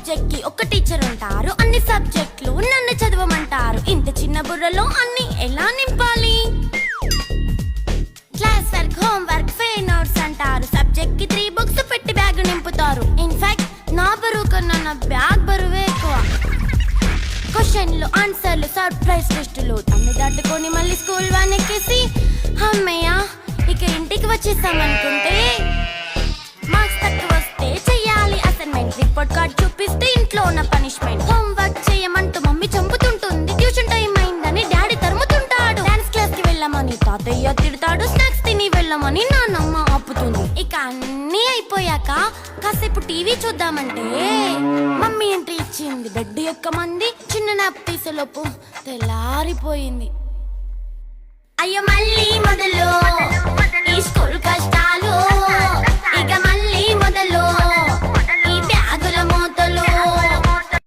Subject కి ఒక teacher ఉంటారు, అన్ని సబ్జెక్టులు నన్ను చదవమంటారు. ఇంత చిన్న బుర్రలో అన్ని ఎలా నింపాలి? Class work, home work, fair notes అంటారు. సబ్జెక్ట్ కి 3 బుక్స్ పెట్టి బ్యాగ్ నింపుతారు. ఇన్ఫాక్ట్ నా బరువు కన్నా నా బ్యాగ్ బరువే ఎక్కువ. క్వశ్చన్లు, ఆన్సర్లు, సర్ప్రైజ్ టెస్టులు తమ్మి దాటుకొని మళ్ళీ స్కూల్ వాన్ ఎక్కేసి అమ్మయ్య ఇక ఇంటికి వచ్చేసామనుకుంటే మార్క్స్ తక్కువ వస్తే చెయ్యాలి అసైన్మెంట్. రిపోర్ట్ కార్డ్ చూపిస్తే ఇంట్లో ఉన్న పనిష్మెంట్. హోంవర్క్ చేయమంటూ మమ్మీ చంపుతుంటుంది. ట్యూషన్ టైం అయిందని డాడీ తరుముతుంటాడు. డాన్స్ క్లాస్ కి వెళ్ళమని తాతయ్య తిడతాడు. స్నాక్స్ తిని వెళ్ళమని నాన్నమ్మ ఆపుతుంది. ఇక అన్నీ అయిపోయాక కాసేపు టీవీ చూద్దామంటే మమ్మీ ఎంట్రీ ఇచ్చింది. బెడ్ ఎక్కమంది. చిన్న నాప్ తీసేలోపు తెల్లారిపోయింది. అయ్యో మళ్ళీ మొదలు ఈ స్కూల్ కష్టం.